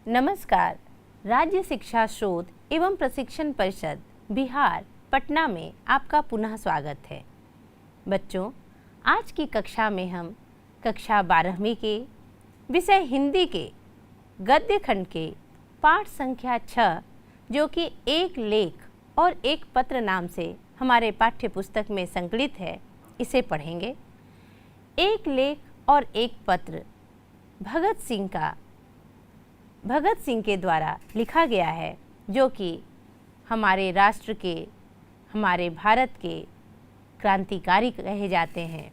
नमस्कार। राज्य शिक्षा शोध एवं प्रशिक्षण परिषद बिहार पटना में आपका पुनः स्वागत है। बच्चों, आज की कक्षा में हम कक्षा 12वीं के विषय हिंदी के गद्य खंड के पाठ संख्या 6 जो कि एक लेख और एक पत्र नाम से हमारे पाठ्य पुस्तक में संकलित है, इसे पढ़ेंगे। एक लेख और एक पत्र भगत सिंह के द्वारा लिखा गया है, जो कि हमारे राष्ट्र के, हमारे भारत के क्रांतिकारी कहे जाते हैं।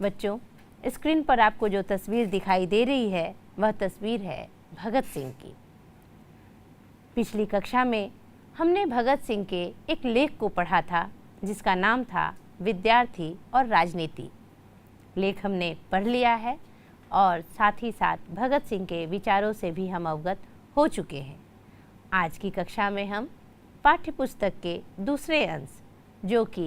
बच्चों, स्क्रीन पर आपको जो तस्वीर दिखाई दे रही है वह तस्वीर है भगत सिंह की। पिछली कक्षा में हमने भगत सिंह के एक लेख को पढ़ा था जिसका नाम था विद्यार्थी और राजनीति। लेख हमने पढ़ लिया है और साथ ही साथ भगत सिंह के विचारों से भी हम अवगत हो चुके हैं। आज की कक्षा में हम पाठ्यपुस्तक के दूसरे अंश, जो कि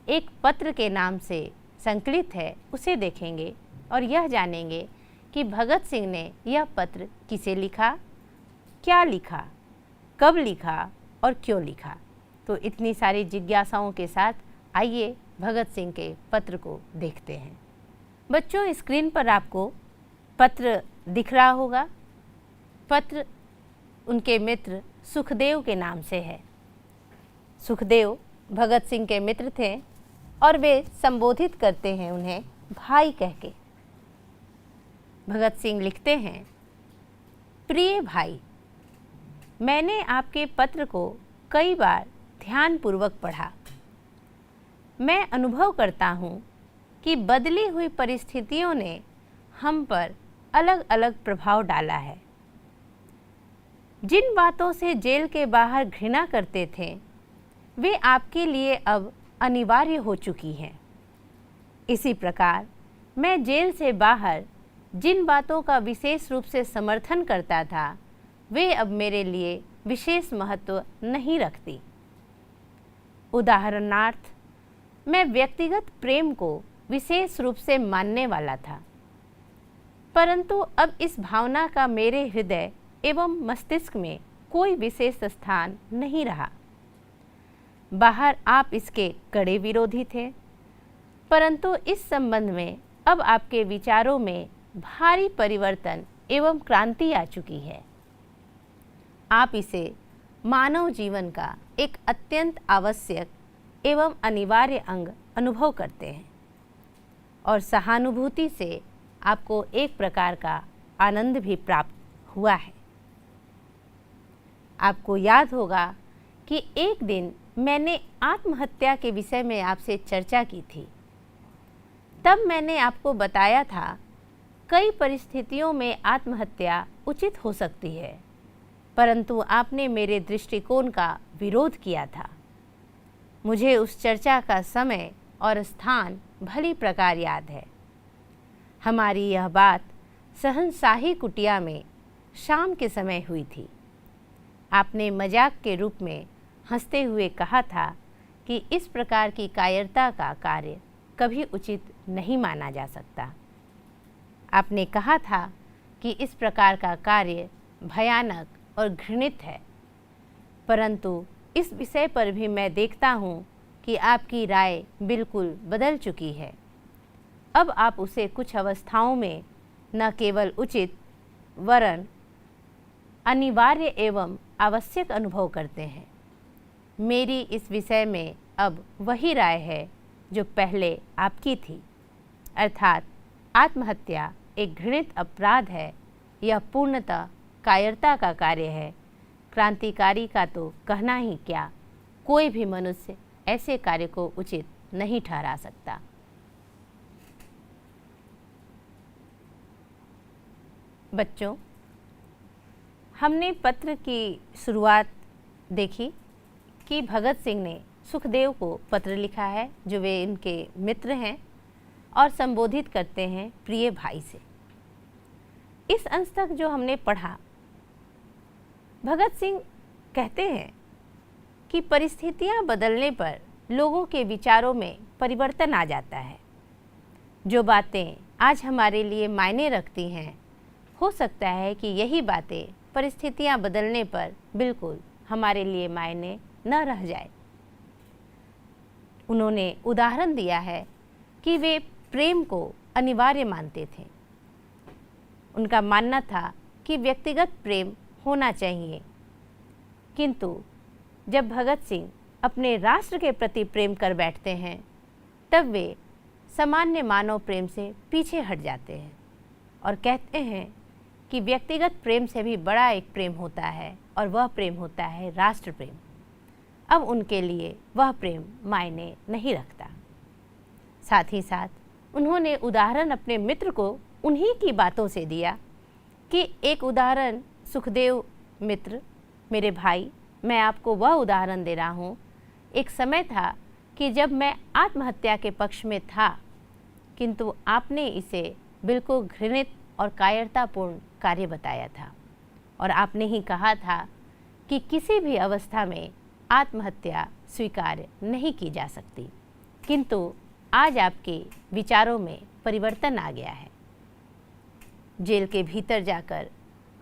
एक पत्र के नाम से संकलित है, उसे देखेंगे और यह जानेंगे कि भगत सिंह ने यह पत्र किसे लिखा, क्या लिखा, कब लिखा और क्यों लिखा। तो इतनी सारी जिज्ञासाओं के साथ आइए भगत सिंह के पत्र को देखते हैं। बच्चों, स्क्रीन पर आपको पत्र दिख रहा होगा। पत्र उनके मित्र सुखदेव के नाम से है। सुखदेव भगत सिंह के मित्र थे और वे संबोधित करते हैं उन्हें भाई कह के। भगत सिंह लिखते हैं, प्रिय भाई, मैंने आपके पत्र को कई बार ध्यानपूर्वक पढ़ा। मैं अनुभव करता हूँ कि बदली हुई परिस्थितियों ने हम पर अलग अलग प्रभाव डाला है। जिन बातों से जेल के बाहर घृणा करते थे, वे आपके लिए अब अनिवार्य हो चुकी हैं। इसी प्रकार मैं जेल से बाहर जिन बातों का विशेष रूप से समर्थन करता था, वे अब मेरे लिए विशेष महत्व नहीं रखती। उदाहरणार्थ, मैं व्यक्तिगत प्रेम को विशेष रूप से मानने वाला था, परंतु अब इस भावना का मेरे हृदय एवं मस्तिष्क में कोई विशेष स्थान नहीं रहा। बाहर आप इसके कड़े विरोधी थे, परंतु इस संबंध में अब आपके विचारों में भारी परिवर्तन एवं क्रांति आ चुकी है। आप इसे मानव जीवन का एक अत्यंत आवश्यक एवं अनिवार्य अंग अनुभव करते हैं और सहानुभूति से आपको एक प्रकार का आनंद भी प्राप्त हुआ है। आपको याद होगा कि एक दिन मैंने आत्महत्या के विषय में आपसे चर्चा की थी। तब मैंने आपको बताया था, कई परिस्थितियों में आत्महत्या उचित हो सकती है, परंतु आपने मेरे दृष्टिकोण का विरोध किया था। मुझे उस चर्चा का समय और स्थान भली प्रकार याद है। हमारी यह बात शहंशाही कुटिया में शाम के समय हुई थी। आपने मजाक के रूप में हंसते हुए कहा था कि इस प्रकार की कायरता का कार्य कभी उचित नहीं माना जा सकता। आपने कहा था कि इस प्रकार का कार्य भयानक और घृणित है, परंतु इस विषय पर भी मैं देखता हूँ कि आपकी राय बिल्कुल बदल चुकी है। अब आप उसे कुछ अवस्थाओं में न केवल उचित वरन अनिवार्य एवं आवश्यक अनुभव करते हैं। मेरी इस विषय में अब वही राय है जो पहले आपकी थी, अर्थात आत्महत्या एक घृणित अपराध है। यह पूर्णतः कायरता का कार्य है। क्रांतिकारी का तो कहना ही क्या, कोई भी मनुष्य ऐसे कार्य को उचित नहीं ठहरा सकता। बच्चों, हमने पत्र की शुरुआत देखी कि भगत सिंह ने सुखदेव को पत्र लिखा है, जो वे इनके मित्र हैं और संबोधित करते हैं प्रिय भाई से। इस अंश तक जो हमने पढ़ा, भगत सिंह कहते हैं कि परिस्थितियां बदलने पर लोगों के विचारों में परिवर्तन आ जाता है। जो बातें आज हमारे लिए मायने रखती हैं, हो सकता है कि यही बातें परिस्थितियां बदलने पर बिल्कुल हमारे लिए मायने न रह जाए। उन्होंने उदाहरण दिया है कि वे प्रेम को अनिवार्य मानते थे। उनका मानना था कि व्यक्तिगत प्रेम होना चाहिए, किंतु जब भगत सिंह अपने राष्ट्र के प्रति प्रेम कर बैठते हैं तब वे सामान्य मानव प्रेम से पीछे हट जाते हैं और कहते हैं कि व्यक्तिगत प्रेम से भी बड़ा एक प्रेम होता है और वह प्रेम होता है राष्ट्र प्रेम। अब उनके लिए वह प्रेम मायने नहीं रखता। साथ ही साथ उन्होंने उदाहरण अपने मित्र को उन्हीं की बातों से दिया कि एक उदाहरण सुखदेव मित्र, मेरे भाई, मैं आपको वह उदाहरण दे रहा हूँ। एक समय था कि जब मैं आत्महत्या के पक्ष में था, किंतु आपने इसे बिल्कुल घृणित और कायरतापूर्ण कार्य बताया था और आपने ही कहा था कि किसी भी अवस्था में आत्महत्या स्वीकार्य नहीं की जा सकती। किंतु आज आपके विचारों में परिवर्तन आ गया है। जेल के भीतर जाकर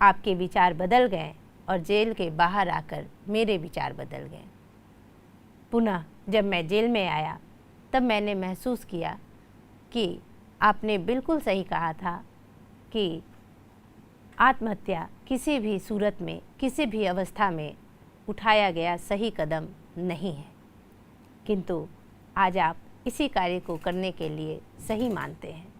आपके विचार बदल गए और जेल के बाहर आकर मेरे विचार बदल गए। पुनः जब मैं जेल में आया तब मैंने महसूस किया कि आपने बिल्कुल सही कहा था कि आत्महत्या किसी भी सूरत में, किसी भी अवस्था में उठाया गया सही कदम नहीं है, किंतु आज आप इसी कार्य को करने के लिए सही मानते हैं।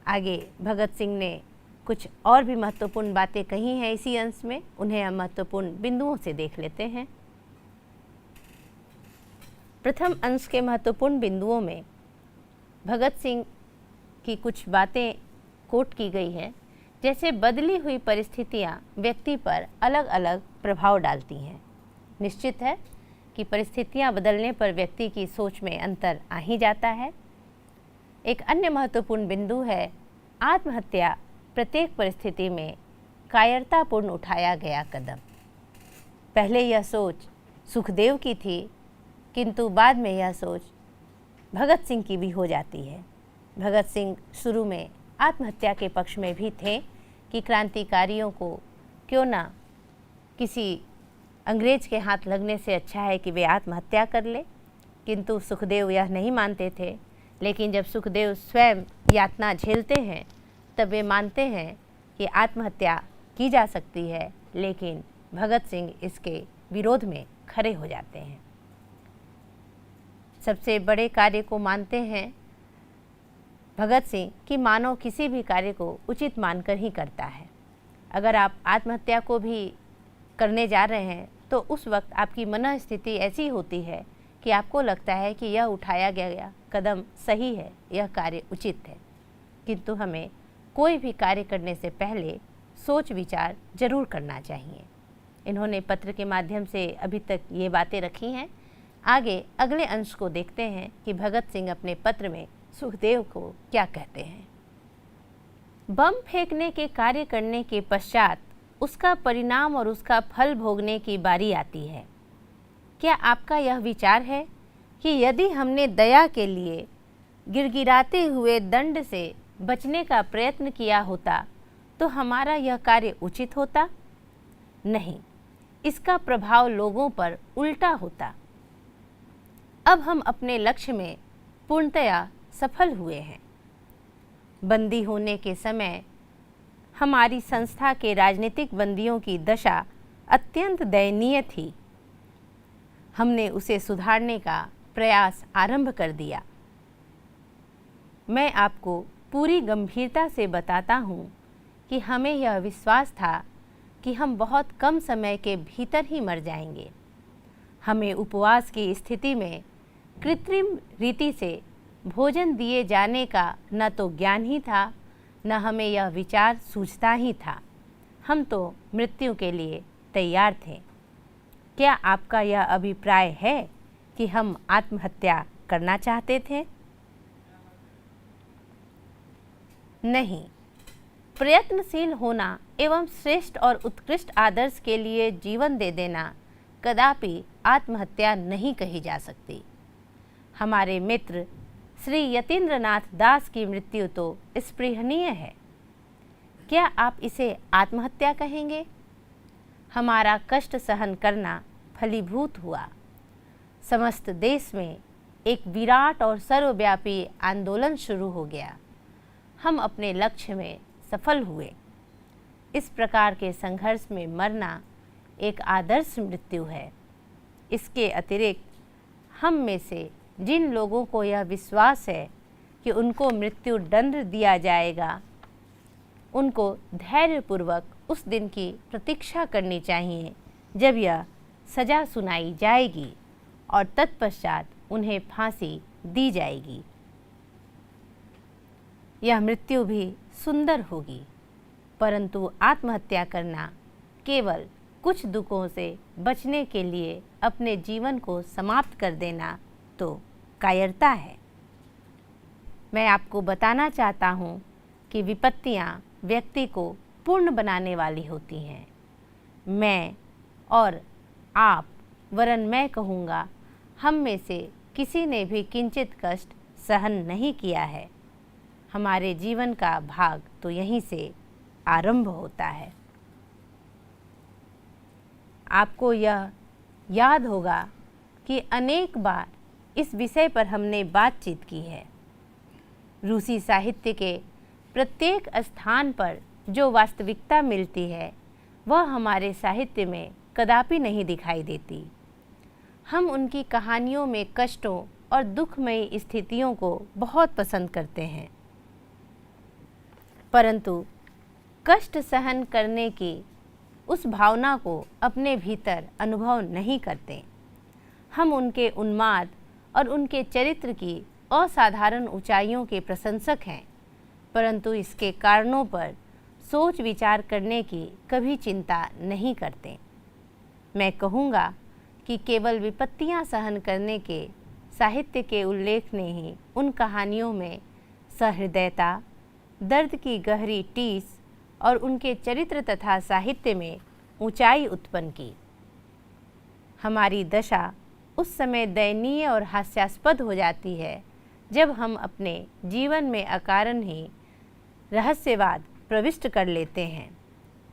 आगे भगत सिंह ने कुछ और भी महत्वपूर्ण बातें कही हैं इसी अंश में, उन्हें हम महत्वपूर्ण बिंदुओं से देख लेते हैं। प्रथम अंश के महत्वपूर्ण बिंदुओं में भगत सिंह की कुछ बातें कोट की गई है, जैसे बदली हुई परिस्थितियां व्यक्ति पर अलग अलग प्रभाव डालती हैं। निश्चित है कि परिस्थितियां बदलने पर व्यक्ति की सोच में अंतर आ ही जाता है। एक अन्य महत्वपूर्ण बिंदु है आत्महत्या प्रत्येक परिस्थिति में कायरतापूर्ण उठाया गया कदम। पहले यह सोच सुखदेव की थी, किंतु बाद में यह सोच भगत सिंह की भी हो जाती है। भगत सिंह शुरू में आत्महत्या के पक्ष में भी थे कि क्रांतिकारियों को क्यों ना किसी अंग्रेज के हाथ लगने से अच्छा है कि वे आत्महत्या कर ले, किंतु सुखदेव यह नहीं मानते थे। लेकिन जब सुखदेव स्वयं यातना झेलते हैं तब वे मानते हैं कि आत्महत्या की जा सकती है, लेकिन भगत सिंह इसके विरोध में खड़े हो जाते हैं। सबसे बड़े कार्य को मानते हैं भगत सिंह कि मानव किसी भी कार्य को उचित मानकर ही करता है। अगर आप आत्महत्या को भी करने जा रहे हैं तो उस वक्त आपकी मन स्थिति ऐसी होती है कि आपको लगता है कि यह उठाया गया कदम सही है, यह कार्य उचित है। किंतु हमें कोई भी कार्य करने से पहले सोच विचार जरूर करना चाहिए। इन्होंने पत्र के माध्यम से अभी तक ये बातें रखी हैं। आगे अगले अंश को देखते हैं कि भगत सिंह अपने पत्र में सुखदेव को क्या कहते हैं। बम फेंकने के कार्य करने के पश्चात उसका परिणाम और उसका फल भोगने की बारी आती है। क्या आपका यह विचार है कि यदि हमने दया के लिए गिड़गिड़ाते हुए दंड से बचने का प्रयत्न किया होता तो हमारा यह कार्य उचित होता? नहीं, इसका प्रभाव लोगों पर उल्टा होता। अब हम अपने लक्ष्य में पूर्णतया सफल हुए हैं। बंदी होने के समय हमारी संस्था के राजनीतिक बंदियों की दशा अत्यंत दयनीय थी। हमने उसे सुधारने का प्रयास आरंभ कर दिया। मैं आपको पूरी गंभीरता से बताता हूँ कि हमें यह विश्वास था कि हम बहुत कम समय के भीतर ही मर जाएंगे। हमें उपवास की स्थिति में कृत्रिम रीति से भोजन दिए जाने का न तो ज्ञान ही था, न हमें यह विचार सूझता ही था। हम तो मृत्यु के लिए तैयार थे। क्या आपका यह अभिप्राय है कि हम आत्महत्या करना चाहते थे? नहीं, प्रयत्नशील होना एवं श्रेष्ठ और उत्कृष्ट आदर्श के लिए जीवन दे देना कदापि आत्महत्या नहीं कही जा सकती। हमारे मित्र श्री यतीन्द्रनाथ दास की मृत्यु तो स्पृहणीय है। क्या आप इसे आत्महत्या कहेंगे? हमारा कष्ट सहन करना फलीभूत हुआ। समस्त देश में एक विराट और सर्वव्यापी आंदोलन शुरू हो गया। हम अपने लक्ष्य में सफल हुए। इस प्रकार के संघर्ष में मरना एक आदर्श मृत्यु है। इसके अतिरिक्त हम में से जिन लोगों को यह विश्वास है कि उनको मृत्यु दंड दिया जाएगा, उनको धैर्यपूर्वक उस दिन की प्रतीक्षा करनी चाहिए जब यह सज़ा सुनाई जाएगी और तत्पश्चात उन्हें फांसी दी जाएगी। यह मृत्यु भी सुंदर होगी, परंतु आत्महत्या करना केवल कुछ दुखों से बचने के लिए अपने जीवन को समाप्त कर देना तो कायरता है। मैं आपको बताना चाहता हूँ कि विपत्तियाँ व्यक्ति को पूर्ण बनाने वाली होती हैं। मैं और आप, वरन मैं कहूँगा, हम में से किसी ने भी किंचित कष्ट सहन नहीं किया है। हमारे जीवन का भाग तो यहीं से आरंभ होता है। आपको यह याद होगा कि अनेक बार इस विषय पर हमने बातचीत की है। रूसी साहित्य के प्रत्येक स्थान पर जो वास्तविकता मिलती है वह हमारे साहित्य में कदापि नहीं दिखाई देती। हम उनकी कहानियों में कष्टों और दुखमयी स्थितियों को बहुत पसंद करते हैं, परंतु कष्ट सहन करने की उस भावना को अपने भीतर अनुभव नहीं करते। हम उनके उन्माद और उनके चरित्र की असाधारण ऊंचाइयों के प्रशंसक हैं, परंतु इसके कारणों पर सोच विचार करने की कभी चिंता नहीं करते। मैं कहूँगा कि केवल विपत्तियाँ सहन करने के साहित्य के उल्लेख ने ही उन कहानियों में सहृदयता, दर्द की गहरी टीस और उनके चरित्र तथा साहित्य में ऊंचाई उत्पन्न की। हमारी दशा उस समय दयनीय और हास्यास्पद हो जाती है जब हम अपने जीवन में अकारण ही रहस्यवाद प्रविष्ट कर लेते हैं,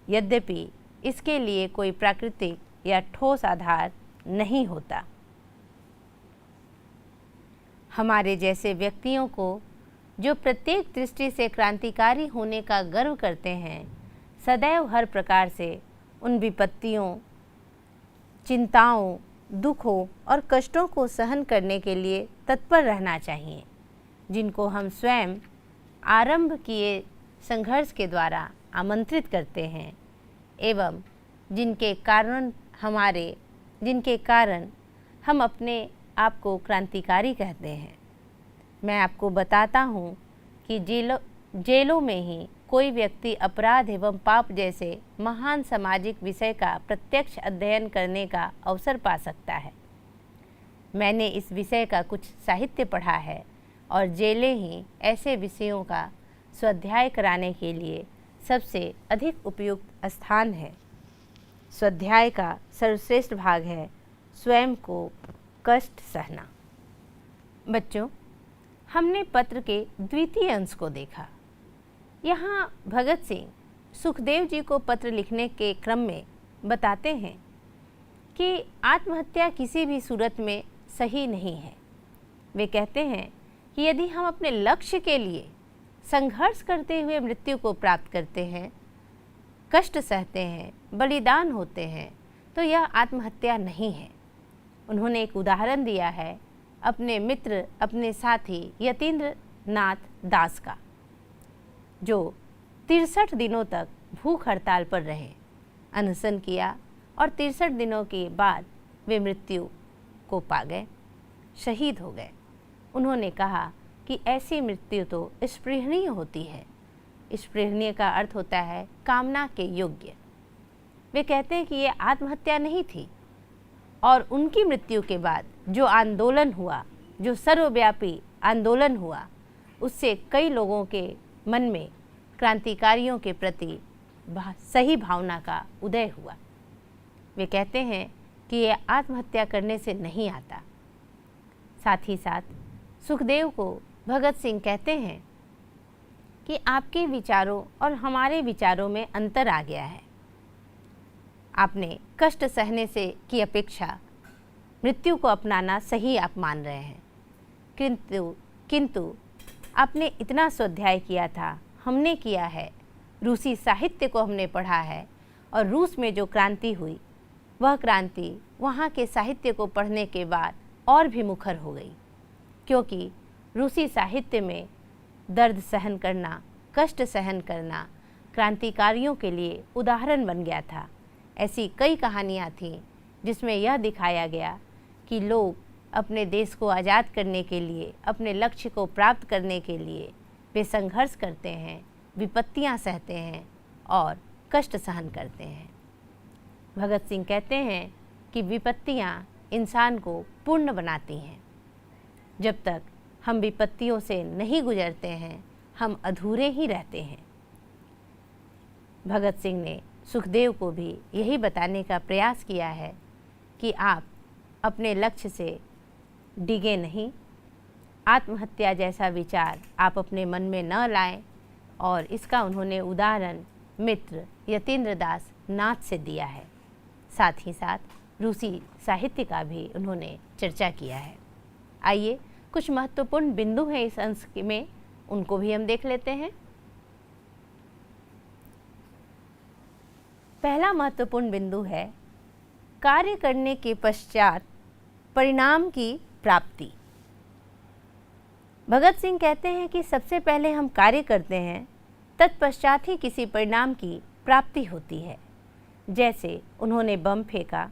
यद्यपि इसके लिए कोई प्राकृतिक या ठोस आधार नहीं होता। हमारे जैसे व्यक्तियों को, जो प्रत्येक दृष्टि से क्रांतिकारी होने का गर्व करते हैं, सदैव हर प्रकार से उन विपत्तियों, चिंताओं, दुखों और कष्टों को सहन करने के लिए तत्पर रहना चाहिए, जिनको हम स्वयं आरंभ किए संघर्ष के द्वारा आमंत्रित करते हैं एवं जिनके कारण हम अपने आप को क्रांतिकारी कहते हैं। मैं आपको बताता हूँ कि जेलों में ही कोई व्यक्ति अपराध एवं पाप जैसे महान सामाजिक विषय का प्रत्यक्ष अध्ययन करने का अवसर पा सकता है। मैंने इस विषय का कुछ साहित्य पढ़ा है और जेलें ही ऐसे विषयों का स्वाध्याय कराने के लिए सबसे अधिक उपयुक्त स्थान है। स्वाध्याय का सर्वश्रेष्ठ भाग है स्वयं को कष्ट सहना। बच्चों, हमने पत्र के द्वितीय अंश को देखा। यहाँ भगत सिंह सुखदेव जी को पत्र लिखने के क्रम में बताते हैं कि आत्महत्या किसी भी सूरत में सही नहीं है। वे कहते हैं कि यदि हम अपने लक्ष्य के लिए संघर्ष करते हुए मृत्यु को प्राप्त करते हैं, कष्ट सहते हैं, बलिदान होते हैं, तो यह आत्महत्या नहीं है। उन्होंने एक उदाहरण दिया है अपने मित्र, अपने साथी यतीन्द्र नाथ दास का, जो 63 दिनों तक भूख हड़ताल पर रहे, अनशन किया और 63 दिनों के बाद वे मृत्यु को पा गए, शहीद हो गए। उन्होंने कहा कि ऐसी मृत्यु तो स्पृहणीय होती है। स्पृहणीय का अर्थ होता है कामना के योग्य। वे कहते हैं कि ये आत्महत्या नहीं थी, और उनकी मृत्यु के बाद जो आंदोलन हुआ, जो सर्वव्यापी आंदोलन हुआ, उससे कई लोगों के मन में क्रांतिकारियों के प्रति सही भावना का उदय हुआ। वे कहते हैं कि ये आत्महत्या करने से नहीं आता। साथ ही साथ सुखदेव को भगत सिंह कहते हैं कि आपके विचारों और हमारे विचारों में अंतर आ गया है। आपने कष्ट सहने से की अपेक्षा मृत्यु को अपनाना सही आप मान रहे हैं, किंतु आपने इतना स्वाध्याय किया था, हमने किया है, रूसी साहित्य को हमने पढ़ा है और रूस में जो क्रांति हुई वह क्रांति वहाँ के साहित्य को पढ़ने के बाद और भी मुखर हो गई, क्योंकि रूसी साहित्य में दर्द सहन करना, कष्ट सहन करना क्रांतिकारियों के लिए उदाहरण बन गया था। ऐसी कई कहानियाँ थीं जिसमें यह दिखाया गया कि लोग अपने देश को आज़ाद करने के लिए, अपने लक्ष्य को प्राप्त करने के लिए वे संघर्ष करते हैं, विपत्तियां सहते हैं और कष्ट सहन करते हैं। भगत सिंह कहते हैं कि विपत्तियां इंसान को पूर्ण बनाती हैं। जब तक हम विपत्तियों से नहीं गुजरते हैं, हम अधूरे ही रहते हैं। भगत सिंह ने सुखदेव को भी यही बताने का प्रयास किया है कि आप अपने लक्ष्य से डिगे नहीं, आत्महत्या जैसा विचार आप अपने मन में न लाएं, और इसका उन्होंने उदाहरण मित्र यतीन्द्र दास नाथ से दिया है। साथ ही साथ रूसी साहित्य का भी उन्होंने चर्चा किया है। आइए कुछ महत्वपूर्ण बिंदु हैं इस अंश में, उनको भी हम देख लेते हैं। पहला महत्वपूर्ण बिंदु है कार्य करने के पश्चात परिणाम की प्राप्ति। भगत सिंह कहते हैं कि सबसे पहले हम कार्य करते हैं, तत्पश्चात ही किसी परिणाम की प्राप्ति होती है। जैसे उन्होंने बम फेंका,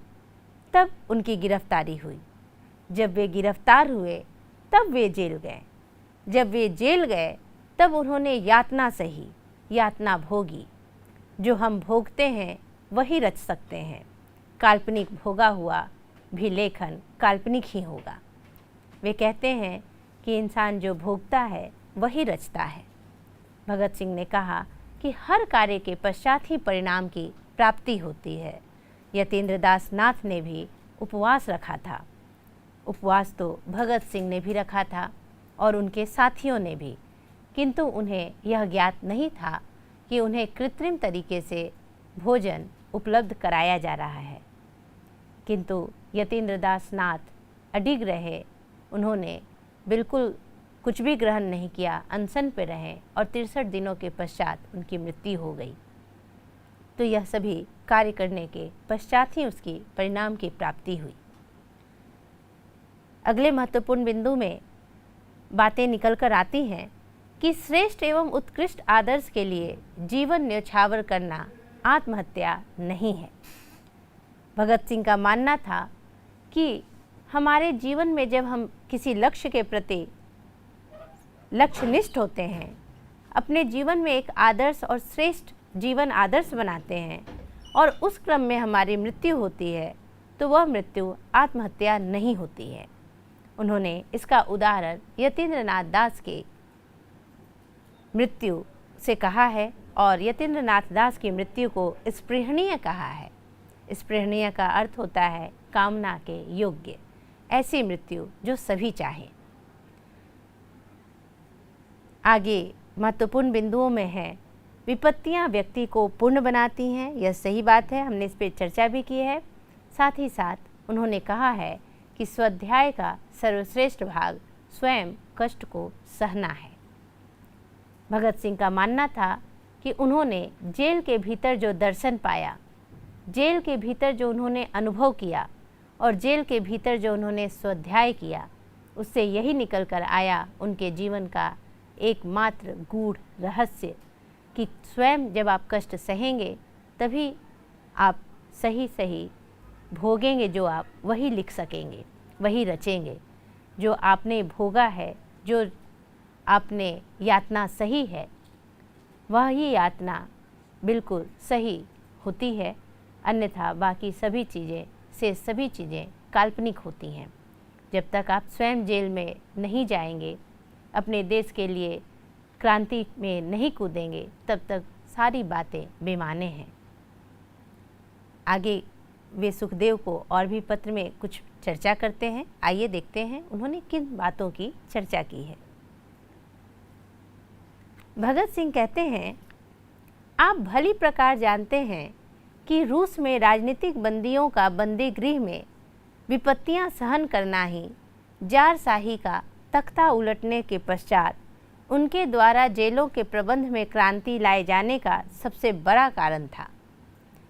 तब उनकी गिरफ्तारी हुई। जब वे गिरफ्तार हुए तब वे जेल गए। जब वे जेल गए तब उन्होंने यातना सही, यातना भोगी। जो हम भोगते हैं वही रच सकते हैं। काल्पनिक भोगा हुआ भी लेखन काल्पनिक ही होगा। वे कहते हैं कि इंसान जो भोगता है वही रचता है। भगत सिंह ने कहा कि हर कार्य के पश्चात ही परिणाम की प्राप्ति होती है। यतीन्द्र दास नाथ ने भी उपवास रखा था। उपवास तो भगत सिंह ने भी रखा था और उनके साथियों ने भी, किंतु उन्हें यह ज्ञात नहीं था कि उन्हें कृत्रिम तरीके से भोजन उपलब्ध कराया जा रहा है। किंतु यतीन्द्र दास नाथ अडिग रहे, उन्होंने बिल्कुल कुछ भी ग्रहण नहीं किया, अनशन पे रहे और 63 दिनों के पश्चात उनकी मृत्यु हो गई। तो यह सभी कार्य करने के पश्चात ही उसकी परिणाम की प्राप्ति हुई। अगले महत्वपूर्ण बिंदु में बातें निकल कर आती हैं कि श्रेष्ठ एवं उत्कृष्ट आदर्श के लिए जीवन न्यौछावर करना आत्महत्या नहीं है। भगत सिंह का मानना था कि हमारे जीवन में जब हम किसी लक्ष्य के प्रति लक्ष्यनिष्ठ होते हैं, अपने जीवन में एक आदर्श और श्रेष्ठ जीवन आदर्श बनाते हैं और उस क्रम में हमारी मृत्यु होती है, तो वह मृत्यु आत्महत्या नहीं होती है। उन्होंने इसका उदाहरण यतीन्द्र नाथ दास के मृत्यु से कहा है और यतीन्द्र नाथ दास की मृत्यु को स्पृहणीय कहा है। स्पृहणीय का अर्थ होता है कामना के योग्य, ऐसी मृत्यु जो सभी चाहें। आगे महत्वपूर्ण बिंदुओं में है विपत्तियां व्यक्ति को पूर्ण बनाती हैं। यह सही बात है, हमने इस पर चर्चा भी की है। साथ ही साथ उन्होंने कहा है कि स्वाध्याय का सर्वश्रेष्ठ भाग स्वयं कष्ट को सहना है। भगत सिंह का मानना था कि उन्होंने जेल के भीतर जो दर्शन पाया, जेल के भीतर जो उन्होंने अनुभव किया और जेल के भीतर जो उन्होंने स्वाध्याय किया, उससे यही निकल कर आया उनके जीवन का एकमात्र गूढ़ रहस्य कि स्वयं जब आप कष्ट सहेंगे तभी आप सही सही भोगेंगे, जो आप वही लिख सकेंगे, वही रचेंगे। जो आपने भोगा है, जो आपने यातना सही है, वही यातना बिल्कुल सही होती है, अन्यथा बाकी सभी चीज़ें काल्पनिक होती हैं। जब तक आप स्वयं जेल में नहीं जाएंगे, अपने देश के लिए क्रांति में नहीं कूदेंगे, तब तक सारी बातें बेमाने हैं। आगे वे सुखदेव को और भी पत्र में कुछ चर्चा करते हैं। आइए देखते हैं उन्होंने किन बातों की चर्चा की है। भगत सिंह कहते हैं, आप भली प्रकार जानते हैं कि रूस में राजनीतिक बंदियों का बंदी गृह में विपत्तियां सहन करना ही जारशाही का तख्ता उलटने के पश्चात उनके द्वारा जेलों के प्रबंध में क्रांति लाए जाने का सबसे बड़ा कारण था।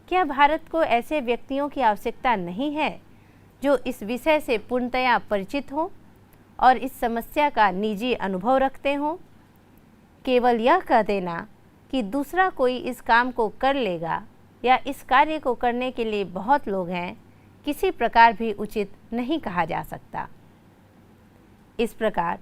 क्या भारत को ऐसे व्यक्तियों की आवश्यकता नहीं है जो इस विषय से पूर्णतया परिचित हों और इस समस्या का निजी अनुभव रखते हों? केवल यह कह देना कि दूसरा कोई इस काम को कर लेगा या इस कार्य को करने के लिए बहुत लोग हैं, किसी प्रकार भी उचित नहीं कहा जा सकता। इस प्रकार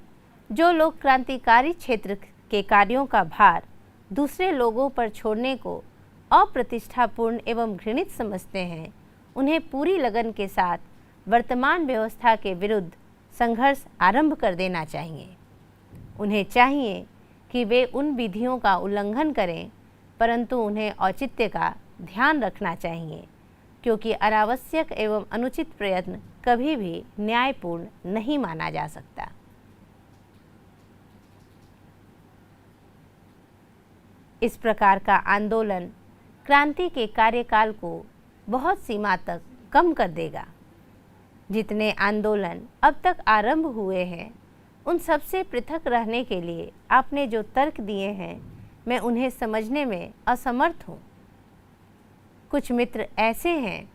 जो लोग क्रांतिकारी क्षेत्र के कार्यों का भार दूसरे लोगों पर छोड़ने को अप्रतिष्ठापूर्ण एवं घृणित समझते हैं, उन्हें पूरी लगन के साथ वर्तमान व्यवस्था के विरुद्ध संघर्ष आरंभ कर देना चाहिए। उन्हें चाहिए कि वे उन विधियों का उल्लंघन करें, परंतु उन्हें औचित्य का ध्यान रखना चाहिए, क्योंकि अनावश्यक एवं अनुचित प्रयत्न कभी भी न्यायपूर्ण नहीं माना जा सकता। इस प्रकार का आंदोलन क्रांति के कार्यकाल को बहुत सीमा तक कम कर देगा। जितने आंदोलन अब तक आरंभ हुए हैं, उन सबसे पृथक रहने के लिए आपने जो तर्क दिए हैं, मैं उन्हें समझने में असमर्थ हूँ। कुछ मित्र ऐसे हैं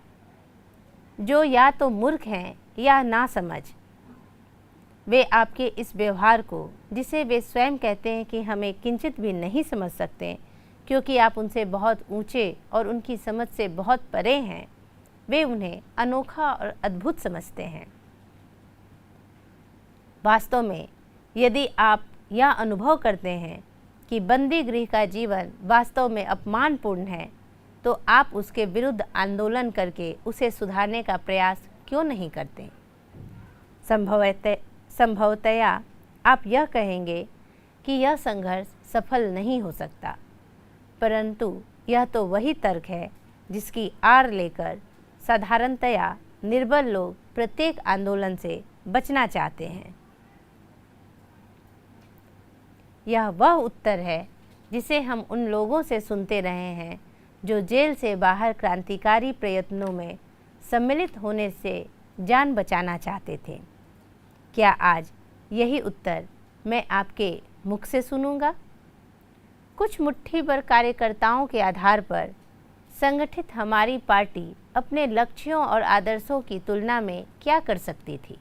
जो या तो मूर्ख हैं या नासमझ। वे आपके इस व्यवहार को, जिसे वे स्वयं कहते हैं कि हमें किंचित भी नहीं समझ सकते क्योंकि आप उनसे बहुत ऊंचे और उनकी समझ से बहुत परे हैं, वे उन्हें अनोखा और अद्भुत समझते हैं। वास्तव में यदि आप यह अनुभव करते हैं कि बंदी गृह का जीवन वास्तव में अपमानपूर्ण है, तो आप उसके विरुद्ध आंदोलन करके उसे सुधारने का प्रयास क्यों नहीं करते? संभवतया आप यह कहेंगे कि यह संघर्ष सफल नहीं हो सकता, परंतु यह तो वही तर्क है जिसकी आड़ लेकर साधारणतया निर्बल लोग प्रत्येक आंदोलन से बचना चाहते हैं। यह वह उत्तर है जिसे हम उन लोगों से सुनते रहे हैं जो जेल से बाहर क्रांतिकारी प्रयत्नों में सम्मिलित होने से जान बचाना चाहते थे। क्या आज यही उत्तर मैं आपके मुख से सुनूंगा? कुछ मुट्ठी भर कार्यकर्ताओं के आधार पर संगठित हमारी पार्टी अपने लक्ष्यों और आदर्शों की तुलना में क्या कर सकती थी?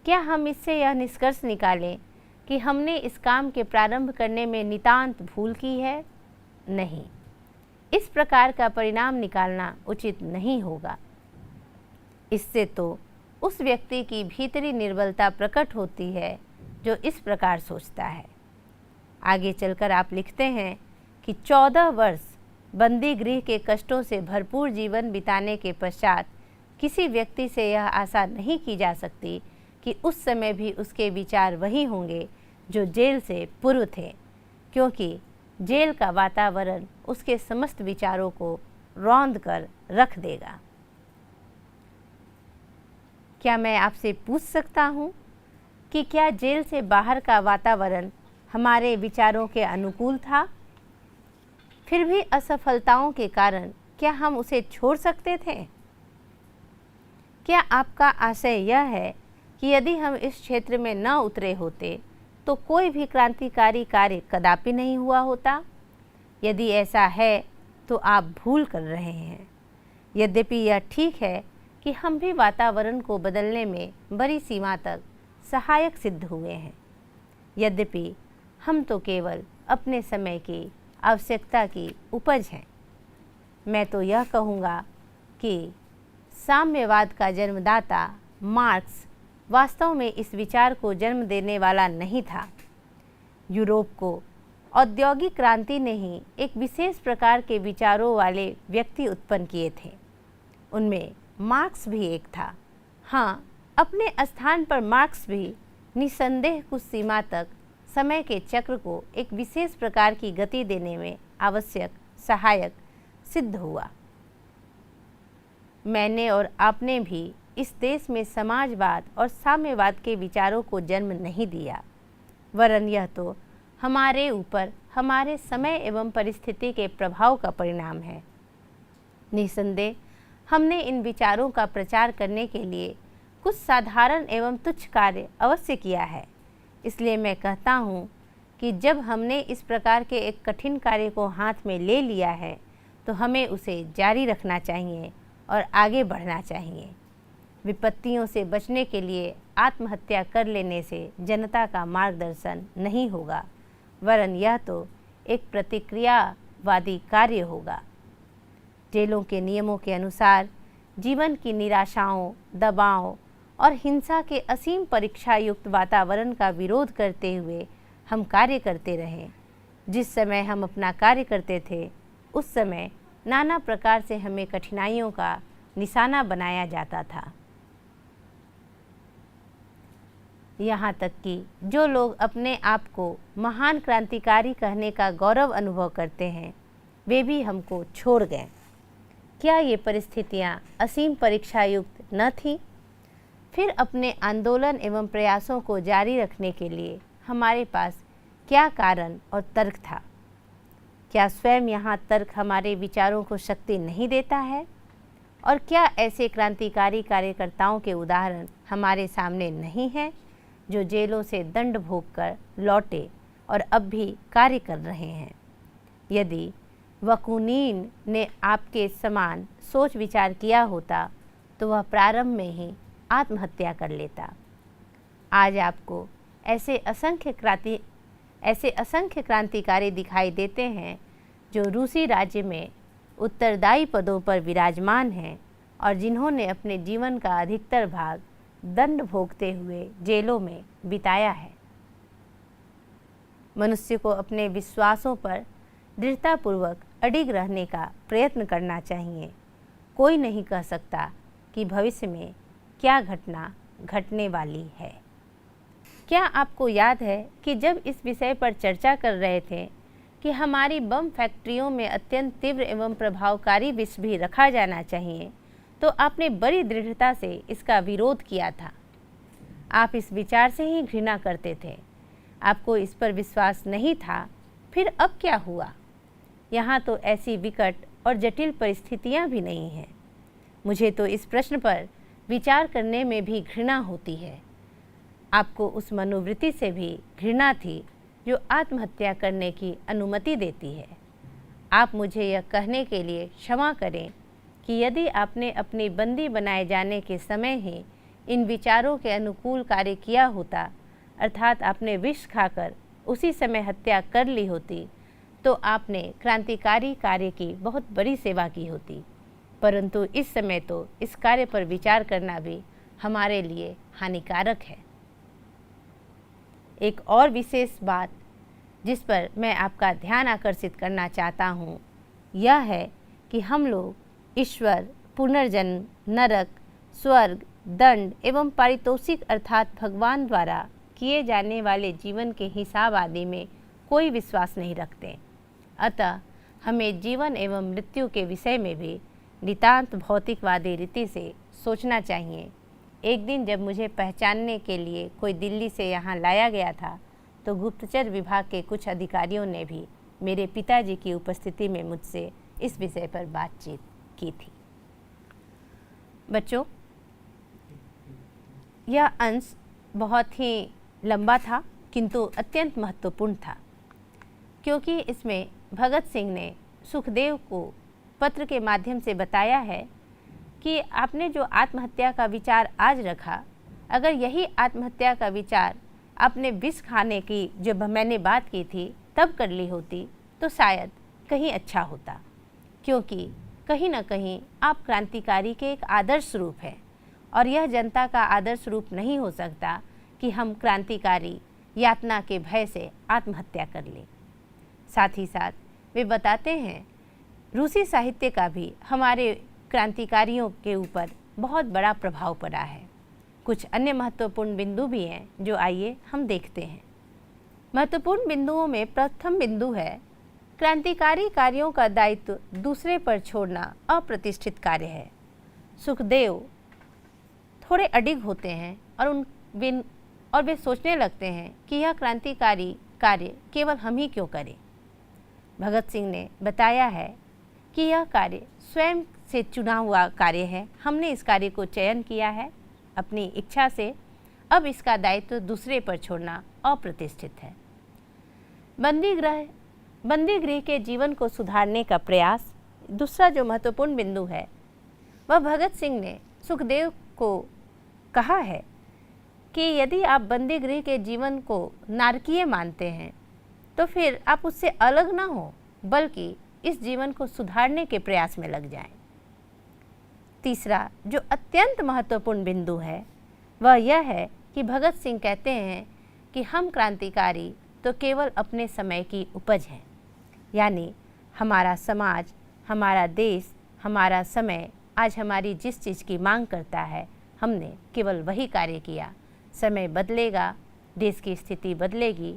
क्या हम इससे यह निष्कर्ष निकालें कि हमने इस काम के प्रारंभ करने में नितांत भूल की है? नहीं, इस प्रकार का परिणाम निकालना उचित नहीं होगा। इससे तो उस व्यक्ति की भीतरी निर्बलता प्रकट होती है जो इस प्रकार सोचता है। आगे चलकर आप लिखते हैं कि 14 वर्ष बंदी गृह के कष्टों से भरपूर जीवन बिताने के पश्चात किसी व्यक्ति से यह आशा नहीं की जा सकती कि उस समय भी उसके विचार वही होंगे जो जेल से पूर्व थे, क्योंकि जेल का वातावरण उसके समस्त विचारों को रौंद कर रख देगा। क्या मैं आपसे पूछ सकता हूँ कि क्या जेल से बाहर का वातावरण हमारे विचारों के अनुकूल था? फिर भी असफलताओं के कारण क्या हम उसे छोड़ सकते थे? क्या आपका आशय यह है कि यदि हम इस क्षेत्र में न उतरे होते तो कोई भी क्रांतिकारी कार्य कदापि नहीं हुआ होता? यदि ऐसा है तो आप भूल कर रहे हैं। यद्यपि यह ठीक है कि हम भी वातावरण को बदलने में बड़ी सीमा तक सहायक सिद्ध हुए हैं, यद्यपि हम तो केवल अपने समय की आवश्यकता की उपज हैं। मैं तो यह कहूँगा कि साम्यवाद का जन्मदाता मार्क्स वास्तव में इस विचार को जन्म देने वाला नहीं था। यूरोप को औद्योगिक क्रांति ने ही एक विशेष प्रकार के विचारों वाले व्यक्ति उत्पन्न किए थे। उनमें मार्क्स भी एक था। हाँ, अपने स्थान पर मार्क्स भी निसंदेह कुछ सीमा तक समय के चक्र को एक विशेष प्रकार की गति देने में आवश्यक सहायक सिद्ध हुआ। मैंने और आपने भी इस देश में समाजवाद और साम्यवाद के विचारों को जन्म नहीं दिया, वरन यह तो हमारे ऊपर हमारे समय एवं परिस्थिति के प्रभाव का परिणाम है। निसंदेह हमने इन विचारों का प्रचार करने के लिए कुछ साधारण एवं तुच्छ कार्य अवश्य किया है। इसलिए मैं कहता हूँ कि जब हमने इस प्रकार के एक कठिन कार्य को हाथ में ले लिया है तो हमें उसे जारी रखना चाहिए और आगे बढ़ना चाहिए। विपत्तियों से बचने के लिए आत्महत्या कर लेने से जनता का मार्गदर्शन नहीं होगा, वरन यह तो एक प्रतिक्रियावादी कार्य होगा। जेलों के नियमों के अनुसार जीवन की निराशाओं, दबाव और हिंसा के असीम परीक्षा युक्त वातावरण का विरोध करते हुए हम कार्य करते रहे। जिस समय हम अपना कार्य करते थे उस समय नाना प्रकार से हमें कठिनाइयों का निशाना बनाया जाता था। यहाँ तक कि जो लोग अपने आप को महान क्रांतिकारी कहने का गौरव अनुभव करते हैं वे भी हमको छोड़ गए। क्या ये परिस्थितियाँ असीम परीक्षा युक्त न थीं? फिर अपने आंदोलन एवं प्रयासों को जारी रखने के लिए हमारे पास क्या कारण और तर्क था? क्या स्वयं यहाँ तर्क हमारे विचारों को शक्ति नहीं देता है? और क्या ऐसे क्रांतिकारी कार्यकर्ताओं के उदाहरण हमारे सामने नहीं हैं जो जेलों से दंड भोग कर लौटे और अब भी कार्य कर रहे हैं? यदि वकुनीन ने आपके समान सोच विचार किया होता तो वह प्रारंभ में ही आत्महत्या कर लेता। आज आपको ऐसे असंख्य क्रांतिकारी दिखाई देते हैं जो रूसी राज्य में उत्तरदायी पदों पर विराजमान हैं और जिन्होंने अपने जीवन का अधिकतर भाग दंड भोगते हुए जेलों में बिताया है। मनुष्य को अपने विश्वासों पर दृढ़तापूर्वक अडिग रहने का प्रयत्न करना चाहिए। कोई नहीं कह सकता कि भविष्य में क्या घटना घटने वाली है। क्या आपको याद है कि जब इस विषय पर चर्चा कर रहे थे कि हमारी बम फैक्ट्रियों में अत्यंत तीव्र एवं प्रभावकारी विष भी रखा जाना चाहिए तो आपने बड़ी दृढ़ता से इसका विरोध किया था। आप इस विचार से ही घृणा करते थे, आपको इस पर विश्वास नहीं था। फिर अब क्या हुआ? यहाँ तो ऐसी विकट और जटिल परिस्थितियाँ भी नहीं हैं। मुझे तो इस प्रश्न पर विचार करने में भी घृणा होती है। आपको उस मनोवृत्ति से भी घृणा थी जो आत्महत्या करने की अनुमति देती है। आप मुझे यह कहने के लिए क्षमा करें कि यदि आपने अपनी बंदी बनाए जाने के समय ही इन विचारों के अनुकूल कार्य किया होता, अर्थात आपने विष खाकर उसी समय हत्या कर ली होती, तो आपने क्रांतिकारी कार्य की बहुत बड़ी सेवा की होती। परंतु इस समय तो इस कार्य पर विचार करना भी हमारे लिए हानिकारक है। एक और विशेष बात जिस पर मैं आपका ध्यान आकर्षित करना चाहता हूँ यह है कि हम लोग ईश्वर, पुनर्जन्म, नरक, स्वर्ग, दंड एवं पारितोषिक अर्थात भगवान द्वारा किए जाने वाले जीवन के हिसाब आदि में कोई विश्वास नहीं रखते। अतः हमें जीवन एवं मृत्यु के विषय में भी नितांत भौतिकवादी रीति से सोचना चाहिए। एक दिन जब मुझे पहचानने के लिए कोई दिल्ली से यहाँ लाया गया था तो गुप्तचर विभाग के कुछ अधिकारियों ने भी मेरे पिताजी की उपस्थिति में मुझसे इस विषय पर बातचीत की थी। बच्चों, यह अंश बहुत ही लंबा था किंतु अत्यंत महत्वपूर्ण था, क्योंकि इसमें भगत सिंह ने सुखदेव को पत्र के माध्यम से बताया है कि आपने जो आत्महत्या का विचार आज रखा, अगर यही आत्महत्या का विचार आपने विष खाने की जब मैंने बात की थी तब कर ली होती तो शायद कहीं अच्छा होता, क्योंकि कहीं न कहीं आप क्रांतिकारी के एक आदर्श रूप है और यह जनता का आदर्श रूप नहीं हो सकता कि हम क्रांतिकारी यातना के भय से आत्महत्या कर लें। साथ ही साथ वे बताते हैं रूसी साहित्य का भी हमारे क्रांतिकारियों के ऊपर बहुत बड़ा प्रभाव पड़ा है। कुछ अन्य महत्वपूर्ण बिंदु भी हैं जो आइए हम देखते हैं। महत्वपूर्ण बिंदुओं में प्रथम बिंदु है क्रांतिकारी कार्यों का दायित्व दूसरे पर छोड़ना अप्रतिष्ठित कार्य है। सुखदेव थोड़े अडिग होते हैं और वे सोचने लगते हैं कि यह क्रांतिकारी कार्य केवल हम ही क्यों करें? भगत सिंह ने बताया है कि यह कार्य स्वयं से चुना हुआ कार्य है। हमने इस कार्य को चयन किया है अपनी इच्छा से, अब इसका दायित्व दूसरे पर छोड़ना अप्रतिष्ठित है। बंदी गृह के जीवन को सुधारने का प्रयास, दूसरा जो महत्वपूर्ण बिंदु है वह भगत सिंह ने सुखदेव को कहा है कि यदि आप बंदी गृह के जीवन को नारकीय मानते हैं तो फिर आप उससे अलग ना हो, बल्कि इस जीवन को सुधारने के प्रयास में लग जाएं। तीसरा जो अत्यंत महत्वपूर्ण बिंदु है वह यह है कि भगत सिंह कहते हैं कि हम क्रांतिकारी तो केवल अपने समय की उपज हैं, यानी हमारा समाज, हमारा देश, हमारा समय आज हमारी जिस चीज़ की मांग करता है हमने केवल वही कार्य किया। समय बदलेगा, देश की स्थिति बदलेगी,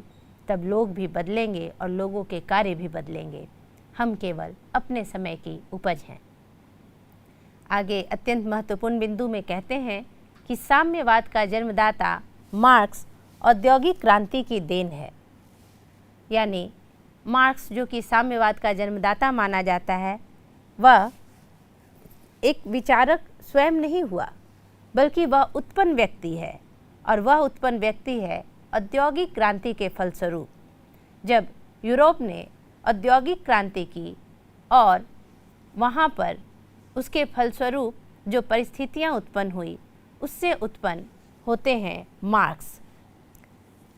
तब लोग भी बदलेंगे और लोगों के कार्य भी बदलेंगे। हम केवल अपने समय की उपज हैं। आगे अत्यंत महत्वपूर्ण बिंदु में कहते हैं कि साम्यवाद का जन्मदाता मार्क्स औद्योगिक क्रांति की देन है, यानी मार्क्स जो कि साम्यवाद का जन्मदाता माना जाता है वह एक विचारक स्वयं नहीं हुआ, बल्कि वह उत्पन्न व्यक्ति है, और वह उत्पन्न व्यक्ति है औद्योगिक क्रांति के फलस्वरूप। जब यूरोप ने औद्योगिक क्रांति की और वहाँ पर उसके फलस्वरूप जो परिस्थितियाँ उत्पन्न हुई उससे उत्पन्न होते हैं मार्क्स।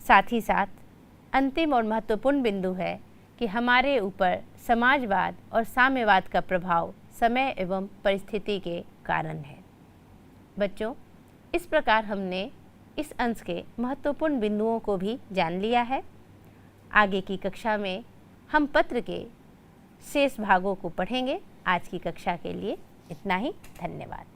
साथ ही साथ अंतिम और महत्वपूर्ण बिंदु है कि हमारे ऊपर समाजवाद और साम्यवाद का प्रभाव समय एवं परिस्थिति के कारण है। बच्चों, इस प्रकार हमने इस अंश के महत्वपूर्ण बिंदुओं को भी जान लिया है। आगे की कक्षा में हम पत्र के शेष भागों को पढ़ेंगे। आज की कक्षा के लिए इतना ही। धन्यवाद।